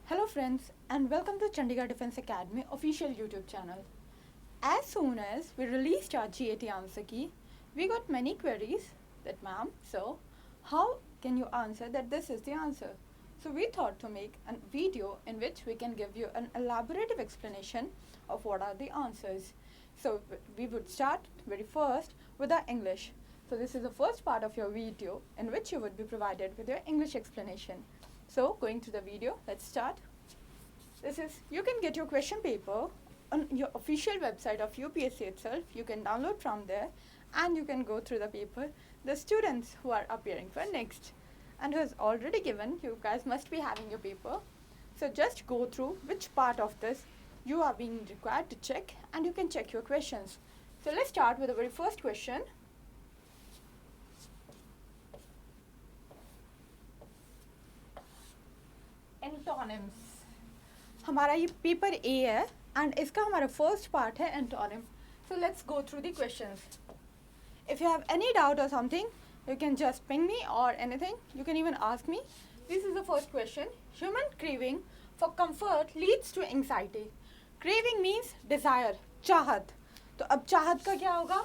Hello friends and welcome to Chandigarh Defence Academy official YouTube channel. As soon as we released our GAT answer key, we got many queries that ma'am, so how can you answer that this is the answer? So we thought to make a video in which we can give you an elaborative explanation of what are the answers. So we would start very first with our English. So this is the first part of your video in which you would be provided with your English explanation. So going to the video, let's start. You can get your question paper on your official website of UPSC itself. You can download from there and you can go through the paper. The students who are appearing for next and who has already given, you guys must be having your paper. So just go through which part of this you are being required to check and you can check your questions. So let's start with the very first question. Antonyms. हमारा ये paper A है and इसका हमारा first part है antonym. So let's go through the questions. If you have any doubt और something you can just ping me or anything. You can even ask me. This is the first question. Human craving for comfort leads to anxiety. Craving means desire, चाहत. तो अब चाहत का क्या होगा?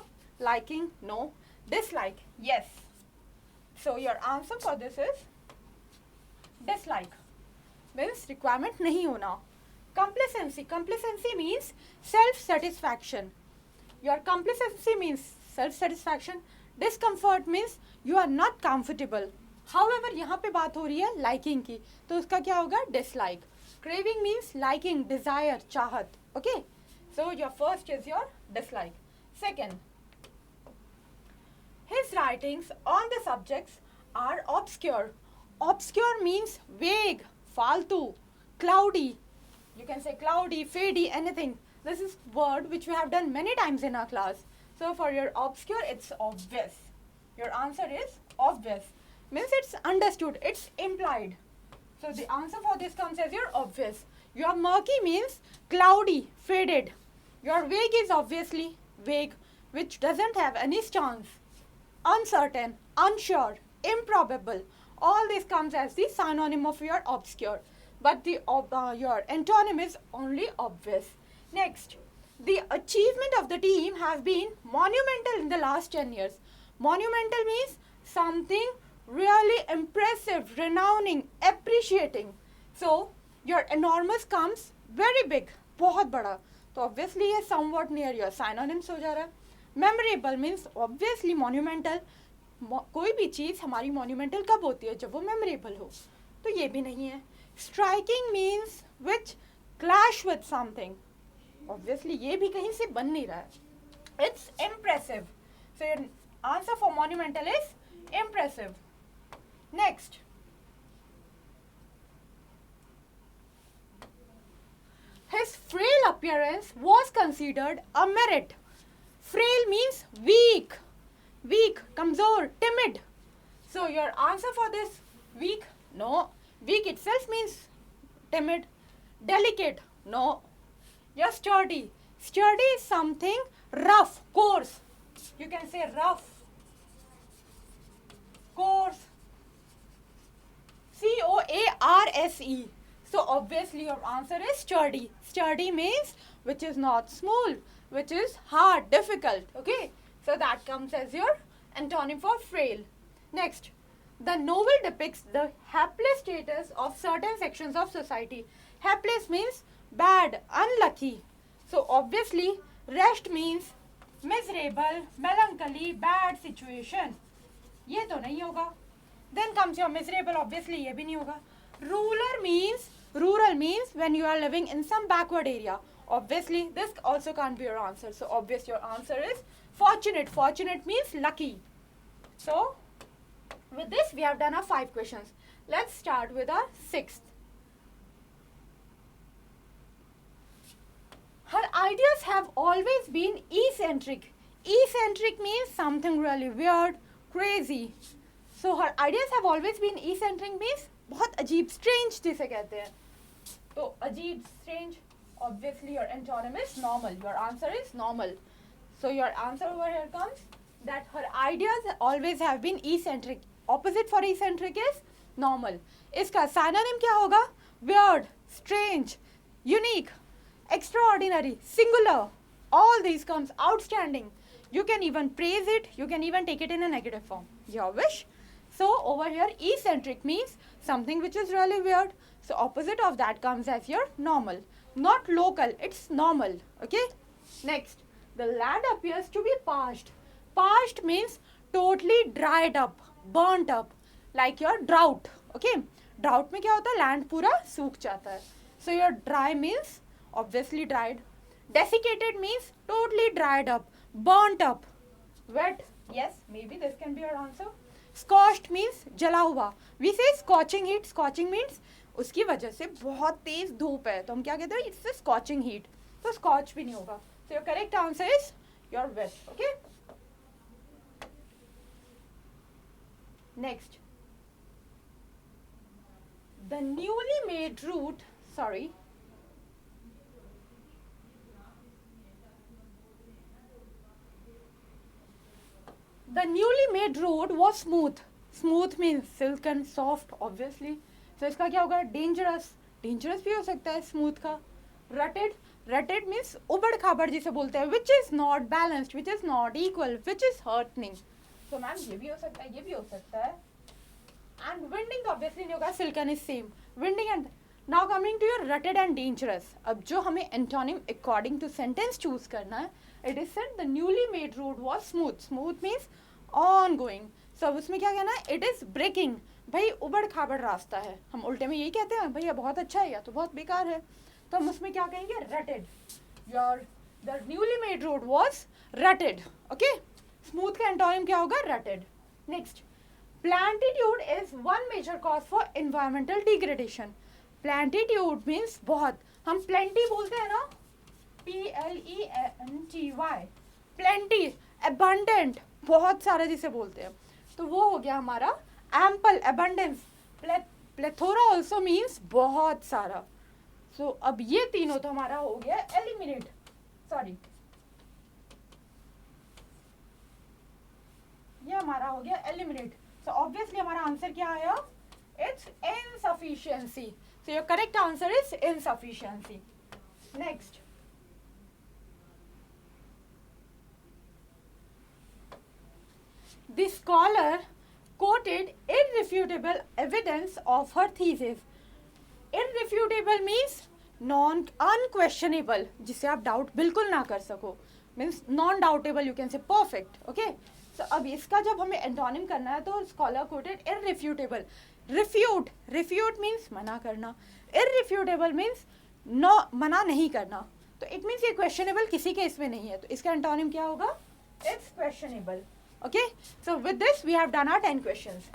Liking, no. Dislike, yes. So your answer for this is dislike. Means requirement नहीं होना. Complacency means self-satisfaction. Your complacency means self-satisfaction. Discomfort means you are not comfortable. However, यहाँ पे बात हो रही है liking की, तो उसका क्या होगा? Dislike. Craving means liking, desire, चाहत. Okay? So your first is your dislike. Second, his writings on the subjects are obscure. Obscure means vague, faltu, cloudy. You can say cloudy, fadey, anything. This is word which we have done many times in our class. So for your obscure, it's obvious. Your answer is obvious. Means it's understood, it's implied. So the answer for this comes as your obvious. Your murky means cloudy, faded. Your vague is obviously vague, which doesn't have any stance. Uncertain, unsure, improbable. All this comes as the synonym of your obscure. But your antonym is only obvious. Next, the achievement of the team has been monumental in the last 10 years. Monumental means something really impressive, renowning, appreciating. So, your enormous comes very big, बहुत बड़ा. तो obviously ये somewhat near your synonyms हो जा रहा है. Memorable means obviously monumental. कोई भी चीज़ हमारी monumental कब होती है? जब वो memorable हो. तो ये भी नहीं है. Striking means which clash with something. Obviously ये भी कहीं से बन नहीं रहा है. It's impressive. So your answer for monumental is impressive. Next. His frail appearance was considered a merit. Frail means weak. Weak, kamzor, timid. So your answer for this weak? No. Weak itself means timid. Delicate? No. You're sturdy. Sturdy is something rough, coarse. You can say rough, coarse. C-O-A-R-S-E. So obviously your answer is sturdy. Sturdy means which is not smooth, which is hard, difficult. Okay. So that comes as your antonym for frail. Next. The novel depicts the hapless status of certain sections of society. Hapless means bad, unlucky. So obviously, rest means miserable, melancholy, bad situation. ये तो नहीं होगा. Then comes your miserable. Obviously, ये भी नहीं होगा. Rural means when you are living in some backward area. Obviously, this also can't be your answer. So obvious your answer is fortunate. Fortunate means lucky. So with this, we have done our 5 questions. Let's start with our 6th. Her ideas have always been eccentric. Eccentric means something really weird, crazy. So her ideas have always been eccentric means बहुत अजीब, strange जिसे कहते हैं. तो अजीब, strange. Obviously your antonym is normal. Your answer is normal. So your answer over here comes that her ideas always have been eccentric. Opposite for eccentric is normal. इसका synonym क्या होगा? Weird, strange, unique, extraordinary, singular. All these comes outstanding. You can even praise it. You can even take it in a negative form. Your wish. So over here, eccentric means something which is really weird. So opposite of that comes as your normal. Not local, it's normal. Okay. Next, the land appears to be parched. Parched means totally dried up, burnt up, like your drought. Okay. Drought में क्या होता है? Land पूरा सूख जाता है. So your dry means obviously dried. Desiccated means totally dried up, burnt up. Wet, yes, maybe this can be your answer. Scorched means जला हुआ. We say scorching heat. Scorching means उसकी वजह से बहुत तेज धूप है तो हम क्या कहते हैं? It's a scorching heat. तो scorch भी नहीं होगा. So your correct answer is your wet. Okay. Next, the newly made route. Sorry. The newly made road was smooth. Smooth means silken, soft, obviously. So इसका क्या होगा? Dangerous. Dangerous भी हो सकता है smooth का. Rutted. Rutted means उबड़ खाबड़ जिसे बोलते हैं. Which is not balanced, which is not equal, which is hurting. So ma'am ये भी हो सकता है, ये भी हो सकता है. And winding obviously नहीं होगा. Silken is same. Winding and now coming to your rutted and dangerous. अब जो हमें antonym according to sentence choose करना है. It is said the newly made road was smooth. Smooth means ongoing. So अब उसमें क्या कहना है? It is breaking. भाई उबड़ खाबड़ रास्ता है. हम उल्टे में यही कहते हैं भैया बहुत अच्छा है या तो बहुत बेकार है. तो हम उसमें क्या कहेंगे? Rutted. The newly made road was rutted. Okay. Smooth का antonym क्या होगा? Rutted. Next. Plentitude is one major cause for environmental degradation. Plentitude means बहुत. हम plenty बोलते हैं ना? Plenty. Plenty, abundant, बहुत सारा जिसे बोलते हैं. तो वो हो गया हमारा ample, abundance. Plethora also means बहुत सारा. So अब ये तीनों तो हमारा हो गया eliminate. Sorry. ये हमारा हो गया eliminate. So obviously हमारा आंसर क्या आया? It's insufficiency. So your correct answer is insufficiency. Next. The scholar quoted irrefutable evidence of her thesis. Irrefutable means unquestionable, जिसे आप doubt बिल्कुल ना कर सको. Means non-doubtable, you can say perfect. Okay. So अब इसका जब हमें antonym करना है तो scholar quoted irrefutable. Refute means मना करना. Irrefutable means no मना नहीं करना. तो it means ये questionable किसी के इसमें नहीं है. तो इसका antonym क्या होगा? It's questionable. Okay, so with this we have done our 10 questions.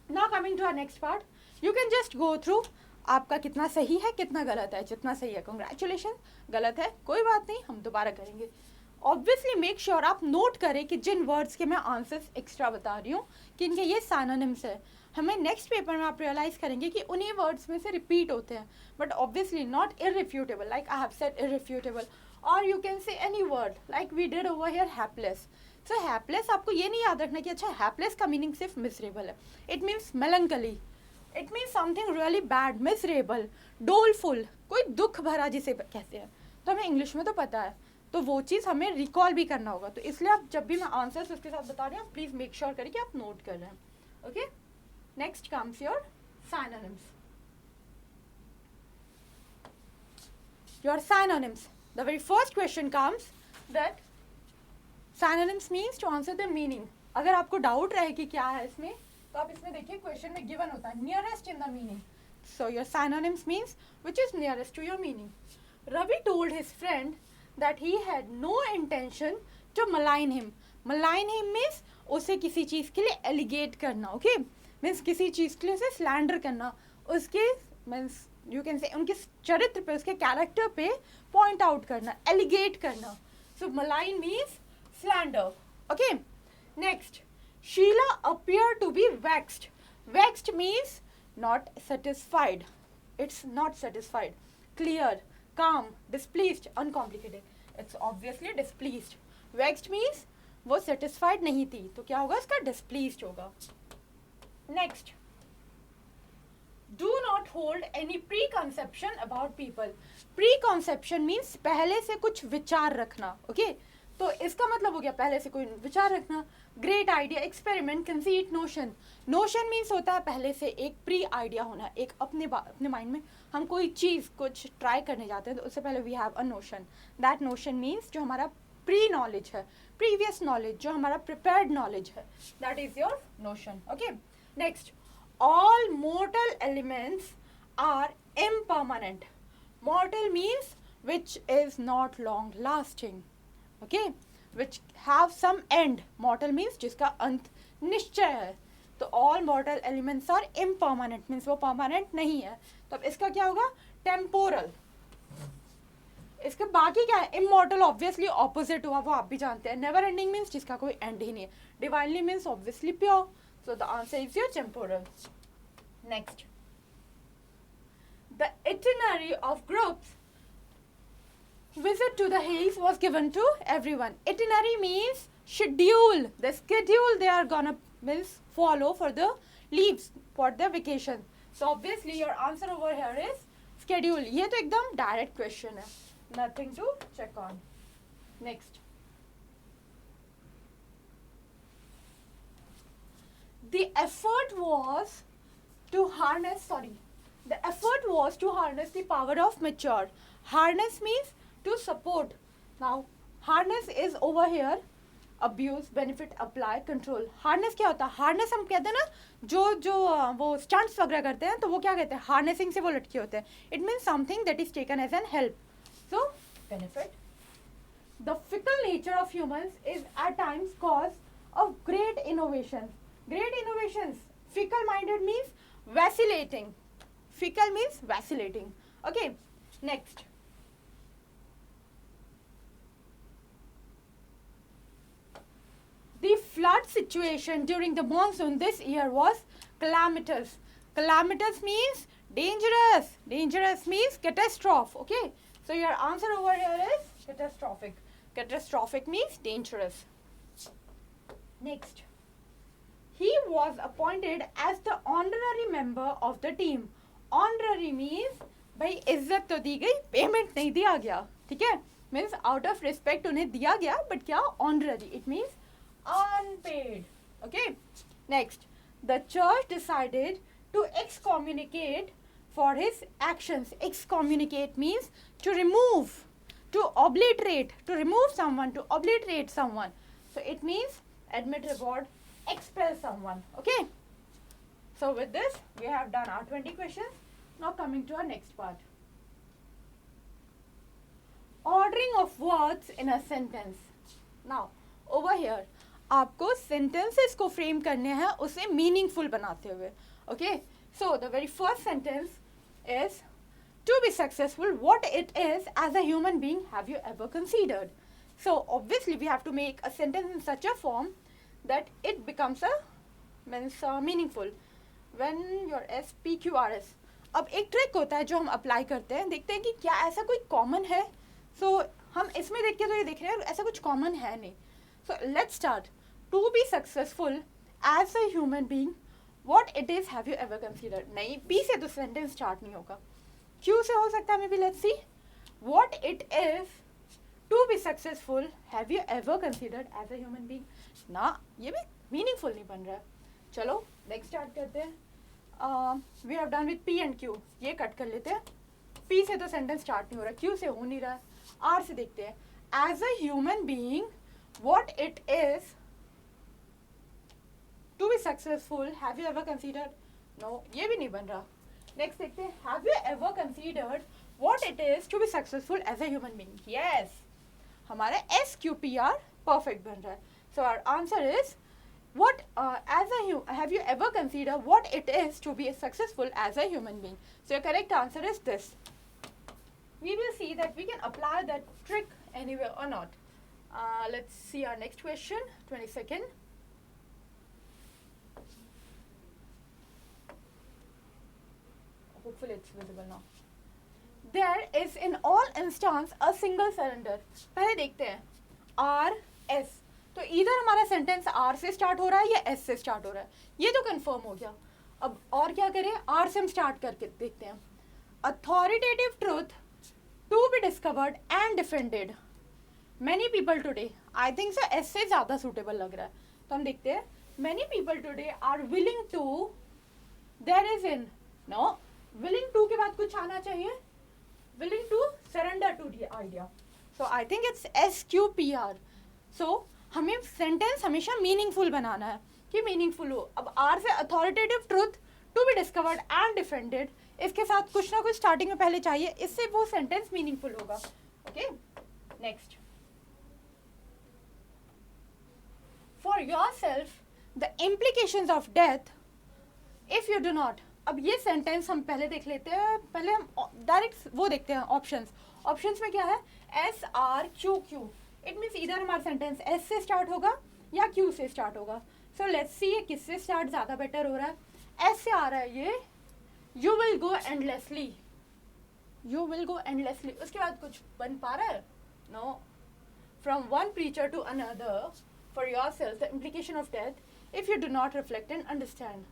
Now coming to our next part, you can just go through आपका कितना सही है कितना गलत है. जितना सही है congratulations, गलत है कोई बात नहीं, हम दोबारा करेंगे. Obviously make sure आप नोट करें कि जिन वर्ड्स के मैं आंसर्स एक्स्ट्रा बता रही हूँ कि इनके ये synonyms है. हमें नेक्स्ट पेपर में आप रियलाइज करेंगे कि उन्हीं वर्ड्स में से रिपीट होते हैं, but obviously not irrefutable, like I have said irrefutable, or you can say any word like we did over here hapless. So hapless आपको ये नहीं याद रखना कि अच्छा hapless का मीनिंग सिर्फ miserable है. It means melancholy. It means something really bad, miserable, doleful, कोई दुख भरा जिसे कहते हैं. तो हमें इंग्लिश में तो पता है, तो वो चीज़ हमें रिकॉल भी करना होगा. तो इसलिए आप जब भी मैं आंसर्स उसके साथ बता रही हूँ प्लीज़ मेक श्योर करें कि आप नोट कर रहे हैं. Okay, next comes your synonyms. Your synonyms. The very first question comes that synonyms means to answer the meaning. अगर आपको डाउट रहे कि क्या है इसमें तो आप इसमें देखिए क्वेश्चन में गिवन होता है nearest in the meaning. So your synonyms means which is nearest to your meaning. Ravi told his friend that he had no intention to malign him. Malign him means उसे किसी चीज़ के लिए एलिगेट करना. Okay, means किसी चीज़ के लिए उसे slander करना, उसके मीन्स यू कैन से उनके चरित्र पे, उसके कैरेक्टर पे पॉइंट आउट करना, एलिगेट करना. So malign means slander. Okay, next, Sheela appear to be vexed. Vexed means not satisfied. It's not satisfied. Clear, calm, displeased, uncomplicated. It's obviously displeased. Vexed means वो satisfied नहीं थी, तो क्या होगा इसका displeased होगा. Next, do not hold any preconception about people. Preconception means पहले से कुछ विचार रखना. Okay? तो इसका मतलब हो गया पहले से कोई विचार रखना. Great idea, experiment, conceit, notion. Notion means होता है पहले से एक प्री आइडिया होना, एक अपने माइंड में हम कोई चीज़ कुछ ट्राई करने जाते हैं तो उससे पहले we have a notion. That notion means जो हमारा प्री नॉलेज है, प्रीवियस नॉलेज, जो हमारा प्रिपेयर्ड नॉलेज है, that is your notion. Okay, next, all mortal elements are impermanent. Mortal means which is not long lasting. Okay, which have some end. Mortal means जिसका अंत निश्चय है. तो all mortal elements are impermanent means वो permanent नहीं है. तो अब इसका क्या होगा? Temporal. इसके बाकी क्या है? Immortal obviously opposite हुआ, वो आप भी जानते हैं. Never ending means जिसका कोई end ही नहीं है. Divinely means obviously pure. So the answer is your temporal. Next, the itinerary of groups visit to the hills was given to everyone. Itinerary means schedule, the schedule they are gonna means follow for the leaves, for the vacation. So obviously your answer over here is schedule. ये तो एकदम direct question है, nothing to check on. Next, the effort was to harness the power of mature. Harness means to support. Now harness is over here abuse, benefit, apply, control. harness क्या होता है? harness हम कहते हैं ना, जो वो stunts वगैरह करते हैं तो वो क्या कहते हैं? harnessing से वो लटके होते हैं. it means something that is taken as an help. So benefit. The fickle nature of humans is at times cause of great innovations. Great innovations. Fickle minded means vacillating. Fickle means vacillating. Okay, next, the flood situation during the monsoon this year was calamitous. Calamitous means dangerous. Dangerous means catastrophe. Okay, so your answer over here is catastrophic. Catastrophic means dangerous. Next, he was appointed as the honorary member of the team. Honorary means भाई इज्जत तो दी गई, payment नहीं दिया गया. ठीक है, means out of respect उन्हें दिया गया, बट क्या? Honorary. It means unpaid. Okay, next, the church decided to excommunicate for his actions. Excommunicate means to remove, to obliterate, to remove someone, to obliterate someone. So it means admit, reward, expel someone. Okay, so with this we have done our 20 questions. Now coming to our next part, ordering of words in a sentence. Now over here आपको sentences को frame करने हैं उसे meaningful बनाते हुए. Okay, so the very first sentence is, to be successful, what it is as a human being have you ever considered? So obviously we have to make a sentence in such a form that it becomes a meaningful. When your SPQRS. अब एक trick होता है जो हम apply करते हैं, देखते हैं कि क्या ऐसा कोई कॉमन है. सो हम इसमें देख के तो ये देख रहे हैं ऐसा कुछ कॉमन है नहीं. So let's start. To be successful as a human being, what it is have you ever considered. नहीं, पी से तो सेंटेंस स्टार्ट नहीं होगा, क्यू से हो सकता है. Maybe let's see. What it is to be successful have you ever considered as a human being. ना, ये भी मीनिंगफुल नहीं बन रहा है. चलो नेक्स्ट स्टार्ट करते हैं. We have done with P and Q. ये कट कर लेते हैं. पी से तो सेंटेंस स्टार्ट नहीं हो रहा, क्यू से हो नहीं रहा है. आर से देखते हैं. As a human being, what it is to be successful have you ever considered. No, ये भी नहीं बन रहा. नेक्स्ट देखते हैं. Have you ever considered what it is to be successful as a human being. Yes, हमारा S Q P R perfect बन रहा है. So our answer is, what have you ever considered what it is to be successful as a human being. So your correct answer is this. We will see that we can apply that trick anywhere or not. Let's see our next question. 22nd. Hopefully it's visible now. There is in all instance a single cylinder. पहले देखते हैं. R S. तो इधर हमारा sentence are से start हो रहा है या एस से स्टार्ट हो रहा है, ये तो कंफर्म हो गया. अब और क्या करें, आर से हम स्टार्ट करके देखते हैं. Authoritative truth to be discovered and defended. Many people today, I think so S से ज़्यादा सूटेबल लग रहा है, तो हम देखते हैं. Many people today are willing to, there is in, no, willing to के बाद कुछ आना चाहिए, willing to surrender to the idea. So I think it's SQPR. सो हमें सेंटेंस हमेशा मीनिंगफुल बनाना है कि मीनिंगफुल हो. अब आर से authoritative truth to be discovered and defended, इसके साथ कुछ ना कुछ स्टार्टिंग में पहले चाहिए, इससे वो सेंटेंस मीनिंगफुल होगा. Okay, next. For yourself the implications of death if you do not. अब ये सेंटेंस हम पहले देख लेते हैं, पहले हम डायरेक्ट वो देखते हैं ऑप्शंस. ऑप्शंस में क्या है, SRQQ. इट मीन्स इधर हमारा सेंटेंस S से स्टार्ट होगा या Q से स्टार्ट होगा. सो लेट्स सी ये किससे स्टार्ट ज़्यादा बेटर हो रहा है. S से आ रहा है ये, you will go endlessly, you will go endlessly. उसके बाद कुछ बन पा रहा है, no. From one preacher to another for yourself the implication of death if you do not reflect and understand.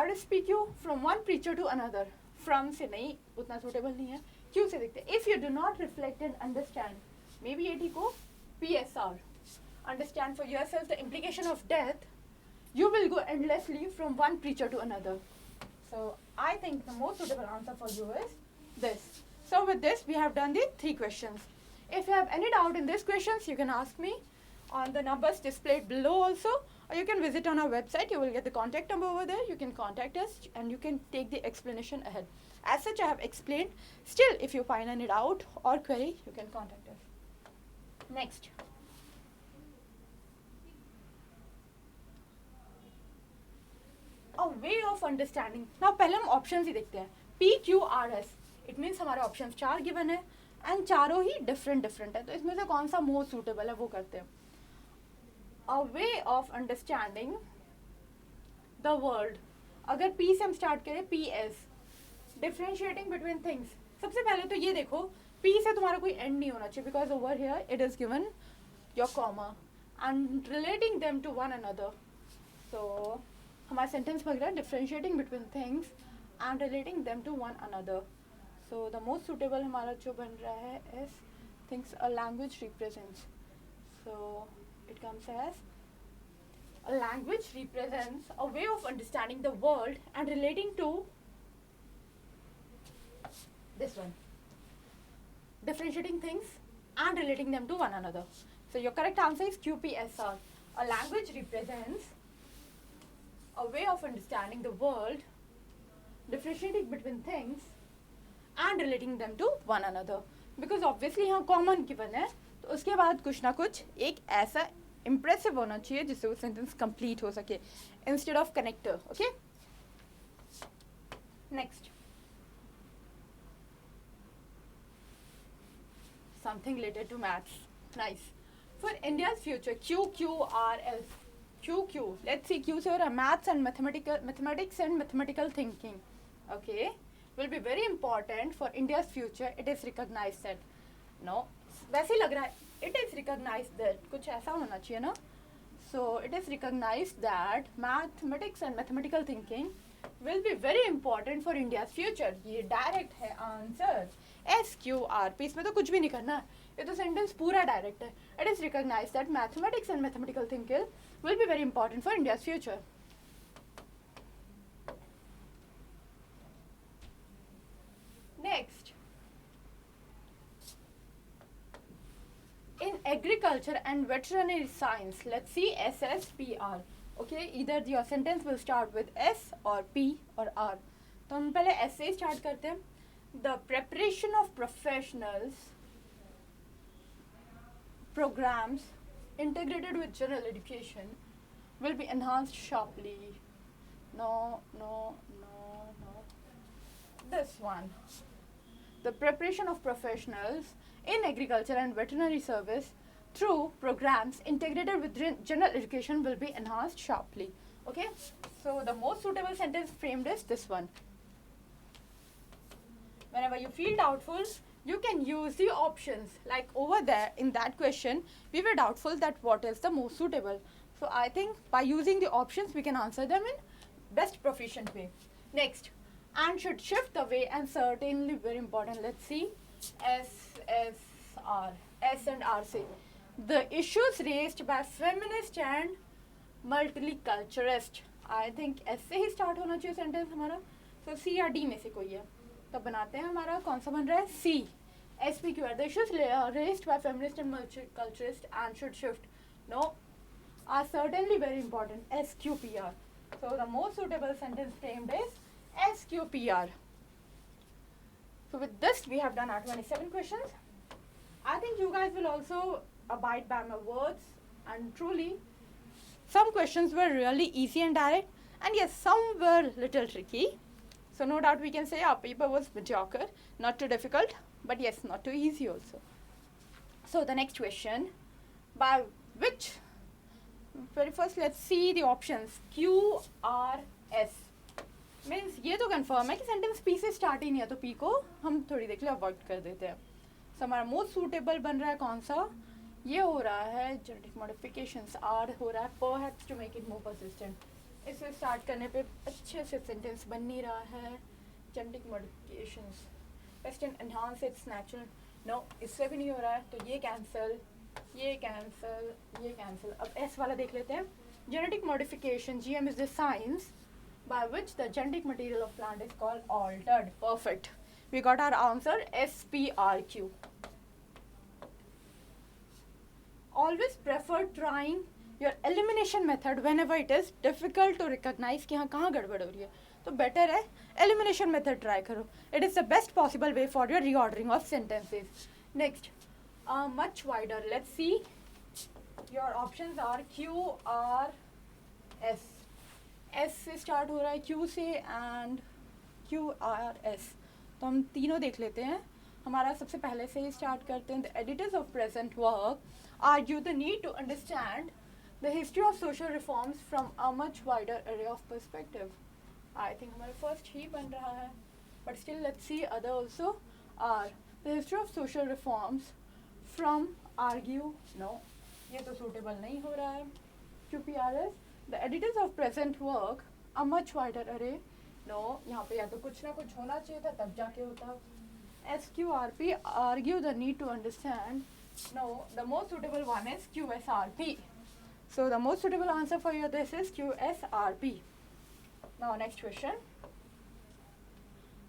RSPQ from one preacher to another, from से नहीं, उतना सूटेबल नहीं है. Q से देखते हैं, if you do not reflect and understand, may be ये ठीक हो. PSR, understand for yourself the implication of death, you will go endlessly from one preacher to another. So I think the most suitable answer for you is this. So with this we have done the 3 questions. If you have any doubt in these questions, you can ask me on the numbers displayed below also, or you can visit on our website. You will get the contact number over there. You can contact us and you can take the explanation ahead. As such, I have explained. Still, if you find any doubt or query, you can contact us. Next. A way of understanding. Now पहले हम options ही देखते हैं. PQRS. It means हमारे options 4 given है and चारों ही different है, तो इसमें से कौन सा मोस्ट सूटेबल है वो करते हैं. A way of understanding the world. अगर P से हम स्टार्ट करें, PS, differentiating between things. सबसे पहले तो ये देखो, P से तुम्हारा कोई एंड नहीं होना चाहिए, because over here it is given your comma and relating them to one another. So हमारा सेंटेंस बन रहा है differentiating between things and relating them to one another. So the most suitable हमारा जो बन रहा है is things a language represents. So it comes as a language represents a way of understanding the world and relating to this one, differentiating things and relating them to one another. So your correct answer is QPSR. A language represents a way of understanding the world, differentiating between things and relating them to one another. Because obviously यहाँ common given है, तो उसके बाद कुछ ना कुछ एक ऐसा इम्प्रेसिव होना चाहिए जिससे वो सेंटेंस कंप्लीट हो सके instead of connector. Okay, next. Something related to maths. Nice. For India's future, QQRS. QQ. Let's see, Q से हो रहा है maths and mathematics and mathematical thinking. Okay, will be very important for India's future. It is recognized that. No, वैसे ही लग रहा है. It is recognized that. कुछ ऐसा होना चाहिए ना. So it is recognized that mathematics and mathematical thinking will be very important for India's future. ये डायरेक्ट है आंसर. SQRP, इसमें तो कुछ भी नहीं करना, ये तो सेंटेंस पूरा डायरेक्ट है. It is recognized that mathematics and mathematical thinking will be very important for India's future. Next. In agriculture and veterinary science, let's see SSPR. Okay, either your sentence will start with S or P or R. तो हम पहले S से start करते हैं. The preparation of professionals programs integrated with general education will be enhanced sharply. No. This one. The preparation of professionals in agriculture and veterinary service through programs integrated with general education will be enhanced sharply. Okay, so the most suitable sentence framed is this one. Whenever you feel doubtful, you can use the options. Like over there in that question, we were doubtful that what is the most suitable. So I think by using the options, we can answer them in best proficient way. Next, and should shift the way, and certainly very important. Let's see, SSR, S and R say the issues raised by feminist and multiculturalist. I think S से ही start होना चाहिए sentence हमारा. So C या D में से कोई है. तब बनाते हैं हमारा कौन सा बन रहा है C. SPQR. The issues raised by feminist and multiculturalist and should shift. No, are certainly very important. SQPR. So the most suitable sentence framed is SQPR. So with this we have done our 27 questions. I think you guys will also abide by my words, and truly some questions were really easy and direct, and yes, some were little tricky. So no doubt we can say our paper was mediocre, not too difficult, but yes, not too easy also. So the next question, by which, very first let's see the options. Q, R, S. Means ये तो confirm है कि sentence P से start ही नहीं है, तो P को हम थोड़ी देर के लिए अवॉइड कर देते हैं. सो हमारा मोस्ट सूटेबल बन रहा है कौन सा, ये हो रहा है जेनेटिक मॉडिफिकेशंस. आर हो रहा है perhaps to make it more persistent. इससे स्टार्ट करने पे अच्छे से सेंटेंस बन नहीं रहा है. Genetic modifications western enhance its natural. No, इससे भी नहीं हो रहा है, तो ये कैंसिल, ये कैंसिल, ये कैंसिल. अब एस वाला देख लेते हैं. Genetic modification, GM is the science by which the genetic material of plant is called altered. Perfect. We got our answer SPRQ. Always prefer trying your elimination method whenever it is difficult to recognize कि हाँ कहाँ गड़बड़ हो रही है, तो better है elimination method try करो. It is the best possible way for your reordering of sentences. Next, much wider. Let's see. Your options are Q, R, S. S से स्टार्ट हो रहा है, Q से एंड QRS. तो हम तीनों देख लेते हैं. हमारा सबसे पहले से ही स्टार्ट करते हैं. The editors of present work argue the need to understand the history of social reforms from a much wider array of perspective. I think हमारा फर्स्ट ही बन रहा है, but still let's see other also. R the history of social reforms from argue. No, ये तो suitable नहीं हो रहा है. QPRS the editors of present work a much wider array. No, यहाँ पे या तो कुछ ना कुछ होना चाहिए था तब जाके होता. SQRP argue the need to understand. No, the most suitable one is QSRP. So the most suitable answer for you this is QSRP. Now next question.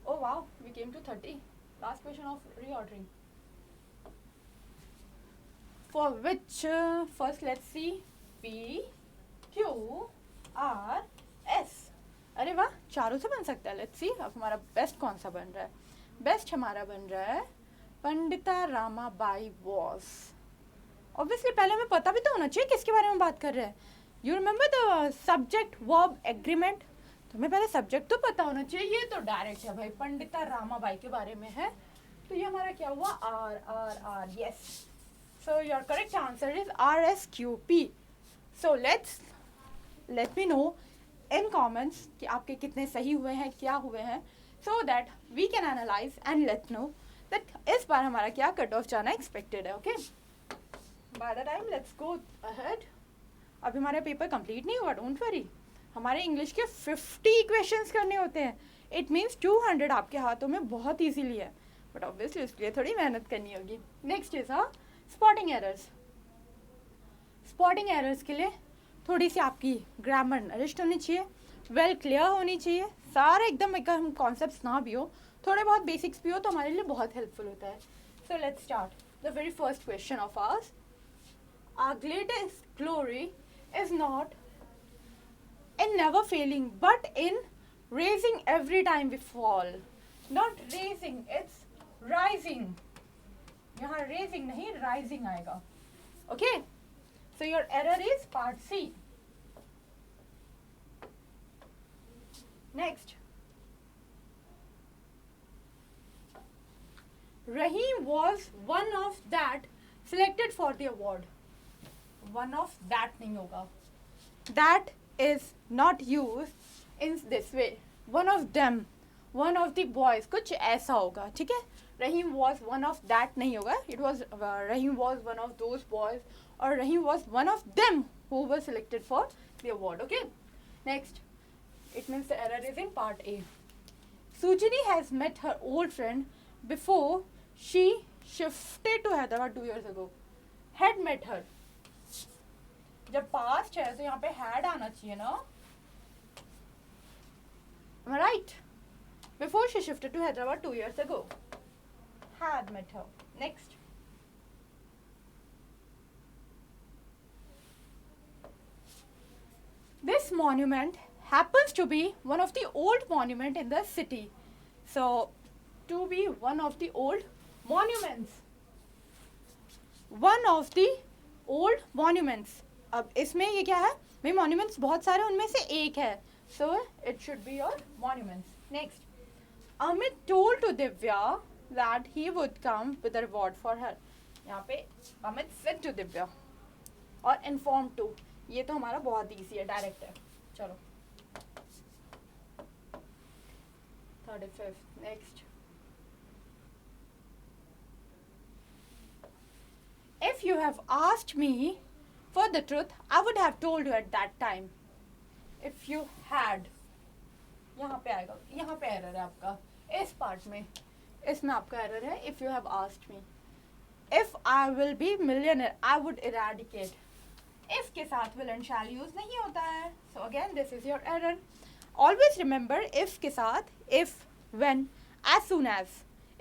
Oh wow, we came to 30. Last question of reordering. For which first let's see P, Q, R, S. अरे वाह, चारों से बन सकता है. Let's see अब हमारा best कौन सा बन रहा है. बेस्ट हमारा बन रहा है पंडिता रामाबाई वॉज. ऑब्वियसली पहले हमें पता भी तो होना चाहिए किसके बारे में बात कर रहे हैं. You remember the subject verb agreement. तो हमें पहले सब्जेक्ट तो पता होना चाहिए. ये तो डायरेक्ट है भाई, पंडिता रामाबाई के बारे में है, तो ये हमारा क्या हुआ, R, R, R. Yes, so your correct answer is RSQP. So let me know in comments कि आपके कितने सही हुए हैं, क्या हुए हैं, so that we can analyze and let know that इस बार हमारा क्या कट ऑफ जाना एक्सपेक्टेड है. Okay, by the time let's go ahead. अभी हमारा पेपर कंप्लीट नहीं हुआ, डोंट वरी. हमारे इंग्लिश के 50 क्वेश्चंस करने होते हैं. इट मीन्स 200 आपके हाथों में बहुत ईजीली है, बट ऑब्वियसली उसके लिए थोड़ी मेहनत करनी होगी. Next is spotting errors. Spotting errors के लिए थोड़ी सी आपकी ग्रामर नरिश्ड होनी चाहिए, वेल क्लियर होनी चाहिए. सारे एकदम हम कॉन्सेप्ट्स ना भी हो, थोड़े बहुत बेसिक्स भी हो, तो हमारे लिए बहुत हेल्पफुल होता है. So let's start the very first question of ours. Our greatest glory is not in never failing but in raising every time we fall. Not raising, it's rising. यहाँ raising नहीं, rising आएगा. Okay? So your error is part C. Next. Rahim was one of that selected for the award. One of that नहीं होगा. That is not used in this way. One of them, one of the boys, कुछ ऐसा होगा, ठीक है? Rahim was one of that नहीं होगा. It was Rahim was one of those boys, or Rahim was one of them who were selected for the award. Okay. Next, It means the error is in part A. Sujini has met her old friend before she shifted to Hyderabad 2 years ago. Had met her. जब past है तो यहाँ पे had आना चाहिए ना? Am I right? Before she shifted to Hyderabad 2 years ago. Had met her. Next. This monument happens to be one of the old monument in the city. So, to be one of the old monuments. One of the old monuments. अब इसमें ये क्या है? भाई monuments बहुत सारे उनमें से एक है. So, it should be your monuments. Next. Amit told to Divya that he would come with a reward for her. यहाँ पे Amit said to Divya और informed to. ये तो हमारा बहुत easy है, direct है. चलो. 35th. Next. If you have asked me for the truth, I would have told you at that time. If you had. यहाँ पे आएगा. यहाँ पे error है आपका. इस part में. इसमें आपका error है. If you have asked me. If I will be millionaire, I would eradicate. If के साथ will and shall use नहीं होता है. So again, this is your error. Always remember if के साथ if, when, as soon as.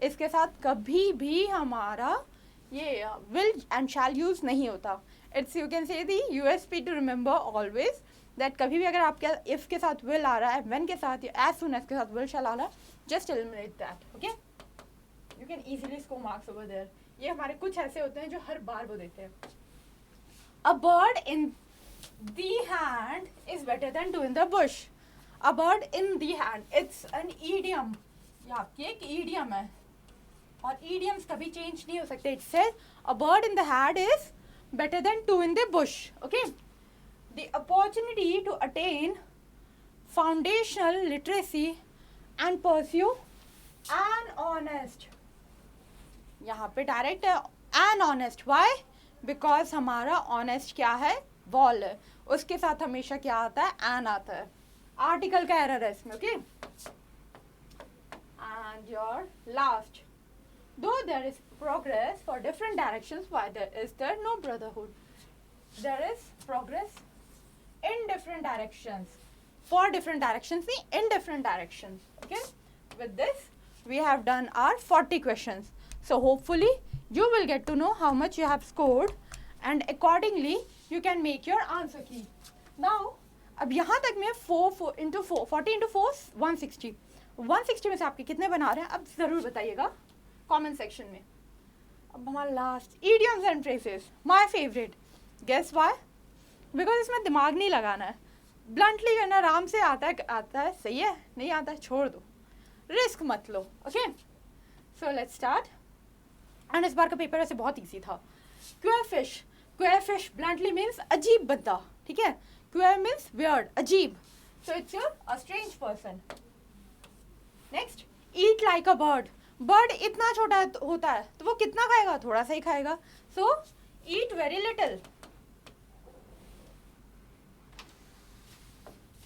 इसके साथ कभी भी हमारा ये will and shall use नहीं होता. It's you can say the USP to remember always that कभी भी अगर आपके if के साथ will आ रहा है, when के साथ as soon as के साथ will shall आ रहा है, just eliminate that. Okay? You can easily score marks over there. ये हमारे कुछ ऐसे होते हैं जो हर बार वो देते हैं. A bird in the hand is better than two in the bush. A bird in the hand. It's an idiom. ये आपकी एक idiom है. और idioms कभी change नहीं हो सकते. It says a bird in the hand is better than two in the bush. Okay? The opportunity to attain foundational literacy and pursue an honest. यहाँ पे direct है an honest. Why? Because हमारा honest क्या है? Wall है. उसके साथ हमेशा क्या आता है? An आता है. Article का error है इसमें. Okay? And your last. Though there is progress for different directions, why is there no brotherhood? There is progress in different directions. For different directions, in different directions. Okay? With this, we have done our 40 questions. So hopefully, you will get to know how much you have scored and accordingly, you can make your answer key. Now, अब यहाँ तक में 40 into 4 160. 160 में से आपके कितने बना रहे हैं अब ज़रूर बताइएगा कमेंट सेक्शन में. अब हमारा last idioms and phrases, my favorite. Guess why? Because इसमें दिमाग नहीं लगाना है. Bluntly करना आराम से आता है सही है, नहीं आता है छोड़ दो, रिस्क मत लो. Okay, so let's start. And इस बार का पेपर ऐसे बहुत ईजी था. क्वेयर फिश ब्लंटली मीन्स अजीब बंदा. ठीक है, क्वेयर मीन्स वियर्ड, अजीब. So it's your a strange person. Next, eat like a bird. Bird इतना छोटा होता है तो वो कितना खाएगा? थोड़ा सा ही खाएगा. So eat very little.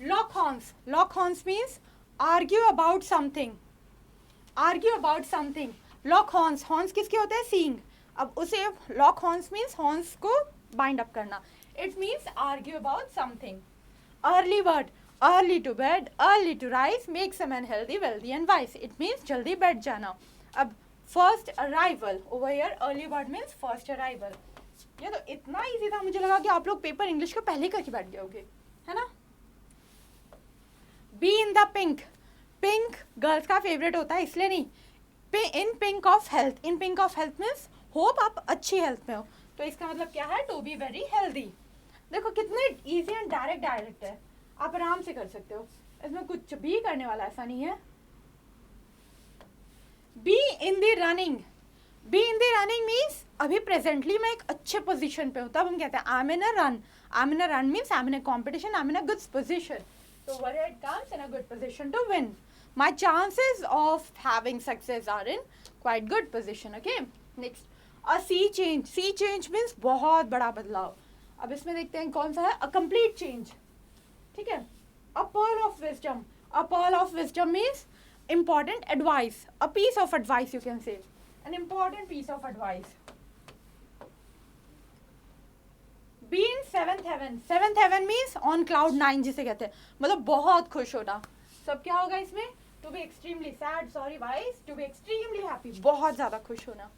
Lock horns means argue about something. Lock horns किसके होते हैं? Seeing. अब उसे lock horns means horns को bind up करना. It means argue about something. Early bird, early to bed, early to rise, makes a man healthy, wealthy and wise. It means जल्दी बैठ जाना. अब first arrival, over here early bird means first arrival. ये तो इतना easy था, मुझे लगा कि आप लोग पेपर इंग्लिश का पहले करके बैठ गए होगे, है ना? Be in the pink. Pink girls का फेवरेट होता है इसलिए नहीं. In pink of health. In pink of health means hope आप अच्छी हेल्थ में हो. तो इसका मतलब क्या है? To be very healthy. देखो कितने easy and direct है. आप आराम से कर सकते हो. इसमें कुछ भी करने वाला ऐसा नहीं है. Be in the running. Be in the running means अभी presently मैं एक अच्छे पोजीशन पे हूँ तब हम कहते हैं I'm in a run. I'm in a run means I'm in a competition. I'm in a good position. So warhead comes in a good position to win. My chances of having success are in quite good position. Okay. Next, a sea change. Sea change means बहुत बड़ा बदलाव. अब इसमें देखते हैं कौन सा है? A complete change. ठीक है. A pearl of wisdom. A pearl of wisdom means important advice. A piece of advice, you can say. An important piece of advice. Be in seventh heaven. Seventh heaven means on cloud 9 जिसे कहते हैं, मतलब बहुत खुश होना. सब क्या होगा इसमें? To be extremely sad, sorry wise, to be extremely happy, बहुत ज़्यादा खुश होना.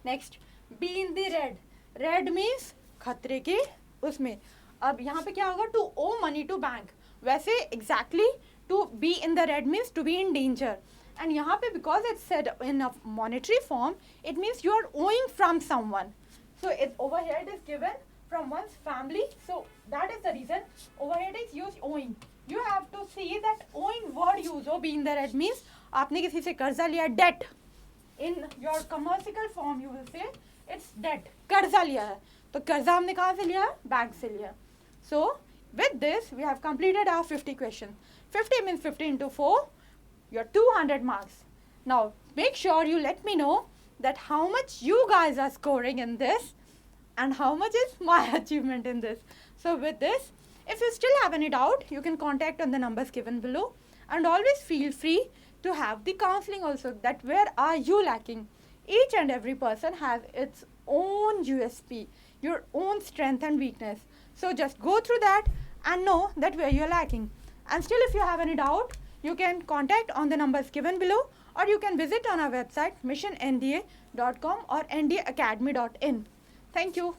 Next, be in the red. Red means खतरे के उसमें. अब यहाँ पे क्या होगा? To owe money to bank. वैसे exactly to be in the red means to be in danger. And यहाँ पे because it's said in a monetary form, it means you are owing from someone. So it's over here it is given from one's family. So that is the reason over here it is used owing. You have to see that owing word use हो be in the red means आपने किसी से कर्जा लिया, debt. In your commercial form you will say it's debt. कर्जा लिया है, तो कर्जा हमने कहाँ से लिया? बैंक से लिया. So with this we have completed our 50 questions. 50 means 50 into 4, your 200 marks. Now make sure you let me know that how much you guys are scoring in this and how much is my achievement in this. So with this, if you still have any doubt, you can contact on the numbers given below, and always feel free to have the counseling also, that where are you lacking. Each and every person has its own USP, your own strength and weakness. So just go through that and know that where you're lacking. And still if you have any doubt, you can contact on the numbers given below, or you can visit on our website missionnda.com or ndaacademy.in. Thank you.